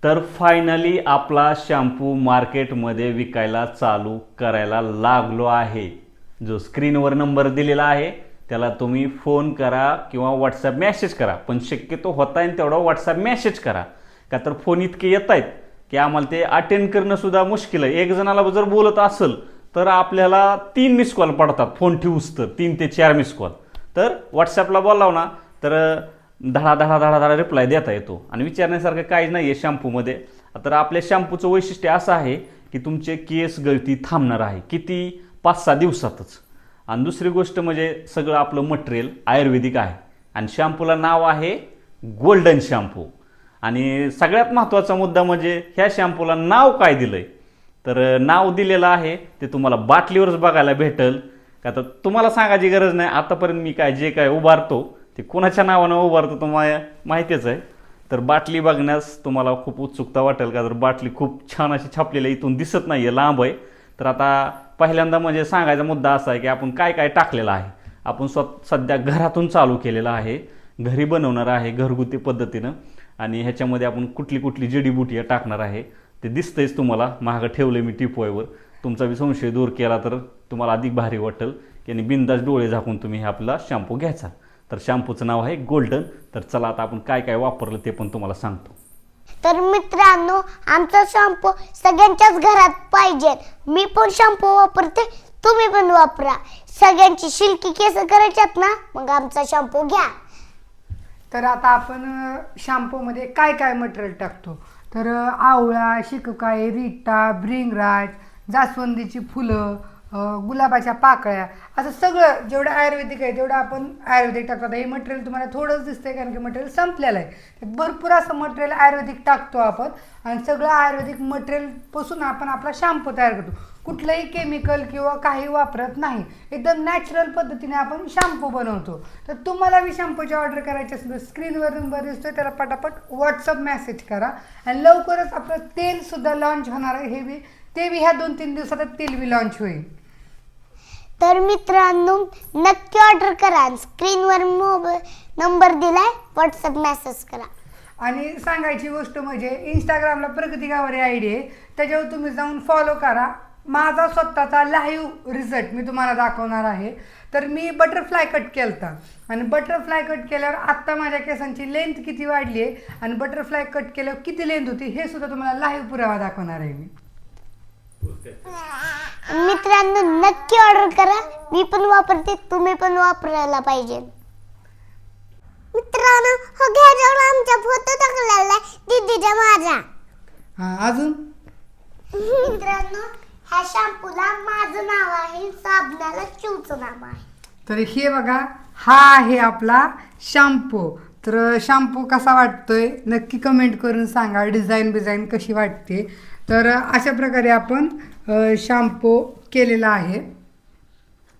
तर फायनली आपला शॅम्पू मार्केटमध्ये विकायला चालू करायला लागलो आहे. जो स्क्रीनवर नंबर दिलेला आहे त्याला तुम्ही फोन करा किंवा व्हॉट्सअप मेसेज करा, पण शक्यतो होता येईल तेवढा व्हॉट्सअप मेसेज करा. का तर फोन इतके येत आहेत की आम्हाला ते अटेंड करणं सुद्धा मुश्किल आहे. एक जणाला जर बोलत असेल तर आपल्याला 3 मिस कॉल पडतात, फोन ठेवूस तर 3 ते 4 मिस कॉल. तर व्हॉट्सअपला बोलाव ना तर धडा धडा धडा धडा रिप्लाय देता येतो आणि विचारण्यासारखं काहीच नाही आहे शॅम्पूमध्ये. तर आपल्या शॅम्पूचं वैशिष्ट्य असं आहे की तुमचे केस गळती थांबणार आहे किती 5-6 दिवसातच. आणि दुसरी गोष्ट म्हणजे सगळं आपलं मटेरियल आयुर्वेदिक आहे आणि शॅम्पूला नाव आहे गोल्डन शॅम्पू. आणि सगळ्यात महत्त्वाचा मुद्दा म्हणजे ह्या शॅम्पूला नाव काय दिलंय, तर नाव दिलेलं आहे ते तुम्हाला बाटलीवरच बघायला भेटेल. का तर तुम्हाला सांगायची गरज नाही, आतापर्यंत मी जे काय उभारतो ते कोणाच्या नावानं उभारतो तुम्हाला माहितीच आहे. तर बाटली बघण्यास तुम्हाला खूप उत्सुकता वाटेल, का तर बाटली खूप छान अशी छापलेली, इथून दिसत नाही आहे, लांब आहे. तर आता पहिल्यांदा म्हणजे सांगायचा मुद्दा असा आहे की आपण काय काय टाकलेलं आहे. आपण सध्या घरातून चालू केलेलं आहे, घरी बनवणार आहे घरगुती पद्धतीनं. आणि ह्याच्यामध्ये आपण कुठली कुठली जडीबुटी टाकणार आहे ते दिसतंयच तुम्हाला. मागं ठेवलं मी टिपॉयवर. तुमचा बी संशय दूर केला तर तुम्हाला अधिक भारी वाटेल की बिंदास डोळे झाकून तुम्ही आपला शॅम्पू घ्यायचा. तर शॅम्पूचं नाव आहे गोल्डन. तर चला आता आपण काय काय वापरलं ते पण तुम्हाला सांगतो. तर मित्रांनो, आमचा शॅम्पू सगळ्यांच्याच घरात पाहिजे. मी पण शॅम्पू वापरते, तुम्ही पण वापरा. सगळ्यांची शिल्की केस करायच्यात ना, मग आमचा शॅम्पू घ्या. तर आता आपण शॅम्पूमध्ये काय काय मटेरियल टाकतो, तर आवळा, शिककाई, रिटा, भृंगराज, जास्वंदीची फुलं, गुलाबाच्या पाकळ्या, असं सगळं जेवढं आयुर्वेदिक आहे तेवढं आपण आयुर्वेदिक टाकतो. हे मटेरियल तुम्हाला थोडंच दिसतंय कारण की मटेरियल संपलेलं आहे. भरपूर असं मटेरियल आयुर्वेदिक टाकतो आपण आणि सगळं आयुर्वेदिक मटेरियलपासून आपण आपला शॅम्पू तयार करतो. कुठलंही केमिकल किंवा काही वापरत नाही, एकदम नॅचरल पद्धतीने आपण शॅम्पू बनवतो. तर तुम्हाला बी शॅम्पूची ऑर्डर करायची असेल तर स्क्रीनवर नंबर दिसतोय त्याला पटापट व्हॉट्सअप मेसेज करा. आणि लवकरच आपलं तेलसुद्धा लॉन्च होणार आहे. ते बी ह्या 2-3 दिवसात तेल बी लॉन्च होईल. तर मित्रांनो, नक्की ऑर्डर करा. स्क्रीनवर नंबर दिलाय, व्हॉट्सअप मेसेज करा. आणि सांगायची गोष्ट म्हणजे इंस्टाग्रामला प्रगती गावरे आयडी आहे, त्याच्यावर तुम्ही जाऊन फॉलो करा. माझा स्वतःचा लाईव्ह रिझल्ट मी तुम्हाला दाखवणार आहे. तर मी बटरफ्लाय कट केलता आणि बटरफ्लाय कट केल्यावर आत्ता माझ्या केसांची लेंथ किती वाढली आहे आणि बटरफ्लाय कट केल्यावर किती लेंथ होती हे सुद्धा तुम्हाला लाईव्ह पुरावा दाखवणार आहे मी. मित्रांनो, नक्की ऑर्डर करा. मी पण वापरते, तुम्ही पण वापरायला पाहिजे. मित्रांनो, हो घ्याजवळ आमचा फोटो टाकलेला आहे दीदीच्या माझ्या. अजून मित्रांनो, ह्या शॅम्पूला माझं नाव आहे, साबणाला चिवचं नाव आहे. तर हे बघा, हा आहे आपला शॅम्पू. तर शॅम्पू कसा वाटतोय नक्की कमेंट करून सांगा. डिझाईन कशी वाटते. तर अशा प्रकारे आपण शॅम्पू केलेला आहे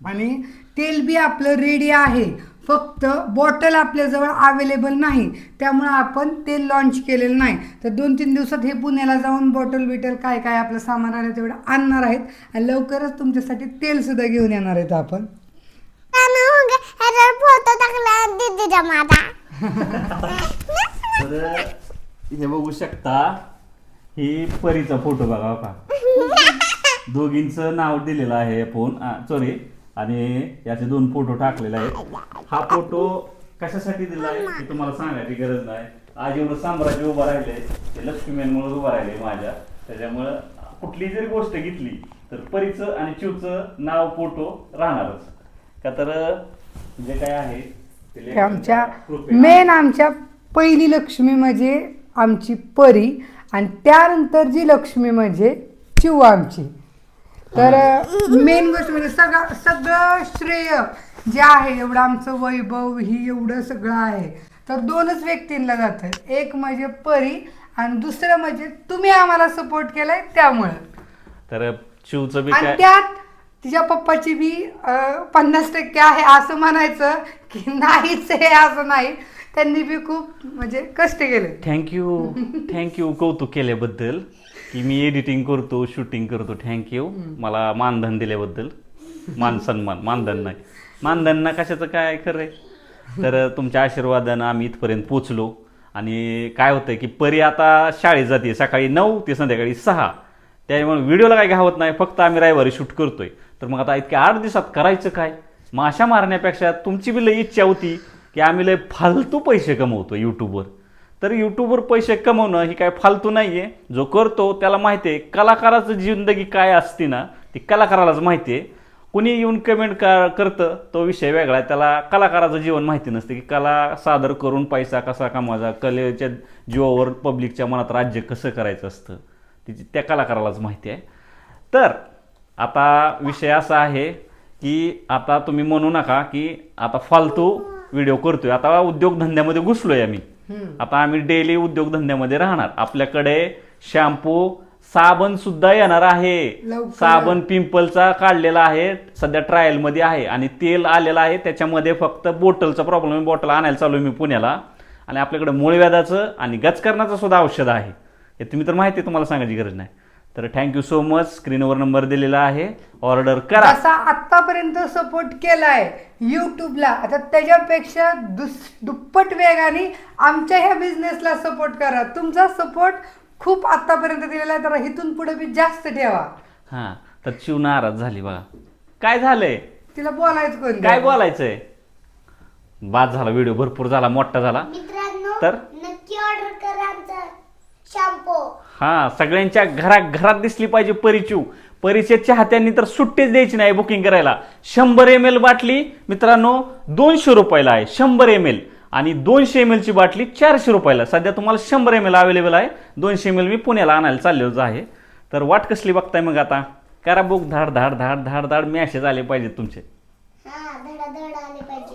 आणि तेल बी आपलं रेडी आहे. फक्त बॉटल आपल्याजवळ अवेलेबल नाही, त्यामुळं आपण तेल लॉन्च केलेलं नाही. तर 2-3 दिवसात हे पुण्याला जाऊन बॉटल काय काय आपलं सामान आलं तेवढं आणणार आहेत आणि लवकरच तुमच्यासाठी तेलसुद्धा घेऊन येणार आहेत आपण. फोटो टाकला दीदीच्या माझा. तर हे बघू शकता, ही परीचा फोटो बघा का. दोघींचं नाव दिलेलं आहे फोन सॉरी, आणि याचे 2 फोटो टाकलेले आहेत. हा फोटो कशासाठी दिला आहे हे तुम्हाला सांगायची गरज नाही. आज एवढं साम्राज्य उभं राहिले ते लक्ष्मीमुळे उभं राहिले माझ्या. त्याच्यामुळं कुठली जरी गोष्ट घेतली तर परीचं आणि चिवचं नाव फोटो राहणारच. का तर जे काय आहे ते आमच्या आमच्या पहिली लक्ष्मी म्हणजे आमची परी आणि त्यानंतर जी लक्ष्मी म्हणजे चिव आमची. तर मेन गोष्ट म्हणजे सगळं श्रेय जे आहे, एवढं आमचं वैभव ही एवढं सगळं आहे तर 2च व्यक्तींना जातं. एक म्हणजे परी आणि दुसरं म्हणजे तुम्ही आम्हाला सपोर्ट केलाय त्यामुळं. तर चिवचं बी आणि त्यात तिच्या पप्पाची बी 50% आहे असं म्हणायचं की नाहीच आहे असं नाही. त्यांनी बी खूप म्हणजे कष्ट केले. थँक्यू कौतुक केल्याबद्दल की मी एडिटिंग करतो, शूटिंग करतो. थँक्यू मला मानधन दिल्याबद्दल. मानधन नाही, कशाचं काय खरंय. तर तुमच्या आशीर्वादानं आम्ही इथपर्यंत पोचलो आणि काय होतंय की परी आता शाळेत जाते सकाळी 9 ते संध्याकाळी 6. त्यामुळे व्हिडिओला काय घावत नाही, फक्त आम्ही रविवारी शूट करतोय. तर मग आता इतक्या 8 दिवसात करायचं काय? माशा मारण्यापेक्षा तुमची बी लई इच्छा होती की आम्ही लय फालतू पैसे कमवतो यूट्यूबवर. तर यूट्यूबवर पैसे कमवणं ही काय फालतू नाही आहे. जो करतो त्याला माहिती आहे कलाकाराचं जिंदगी काय असते ना, ती कलाकारालाच माहिती आहे. कुणी येऊन कमेंट करतं तो विषय वेगळा आहे, त्याला कलाकाराचं जीवन माहिती नसते की कला सादर करून पैसा कसा कमवायचा, कलेच्या जीवावर पब्लिकच्या मनात राज्य कसं करायचं असतं त्या कलाकारालाच माहिती आहे. तर आता विषय असा आहे की आता तुम्ही म्हणू नका की आता फालतू व्हिडिओ करतोय. आता उद्योगधंद्यामध्ये घुसलोय आम्ही. आता आम्ही डेली उद्योगधंद्यामध्ये राहणार. आपल्याकडे शॅम्पू साबण सुद्धा येणार आहे. लवकर. साबण पिंपलचा काढलेला आहे, सध्या ट्रायल मध्ये आहे. आणि तेल आलेलं आहे, त्याच्यामध्ये फक्त बॉटलचा प्रॉब्लेम आहे. बॉटल आणायला चालू आहे मी पुण्याला. आणि आपल्याकडे मूळव्याधाचं आणि गचकरणाचं सुद्धा औषध आहे. हे तुम्ही तर माहिती आहे, तुम्हाला सांगायची गरज नाही. तर थँक्यू सो मच. स्क्रीनवर नंबर दिलेला आहे, ऑर्डर करा. जसा आतापर्यंत सपोर्ट केलाय युट्यूबला, आता त्याच्यापेक्षा दुप्पट वेगाने आमच्या ह्या बिझनेसला सपोर्ट करा. तुमचा सपोर्ट खूप आतापर्यंत दिलेला आहे, तर इथून पुढे बी जास्त ठेवा. हा, तर चिव नाराज झाली बघा. काय झालंय? तिला बोलायचं कोण? काय बोलायचंय? बाद झाला, व्हिडिओ भरपूर झाला, मोठा झाला. मित्रांनो तर नक्की ऑर्डर करा आमचा शॅम्पू. हा, सगळ्यांच्या घरात दिसली पाहिजे परिचिव. परीचे चाहत्यांनी तर सुट्टीच द्यायची नाही बुकिंग करायला. 100 ml बाटली मित्रांनो 200 रुपयाला आहे, 100 ml. आणि 200 ml ची बाटली 400 रुपयाला. सध्या तुम्हाला 100 ml अवेलेबल आहे. 200 ml मी पुण्याला आणायला चाललेलोच आहे. तर वाट कसली बघताय मग आता? करा बुक. धाड धाड धाड धाड धाड मॅसेज आले पाहिजेत तुमचे. हा धडाधड आले पाहिजे.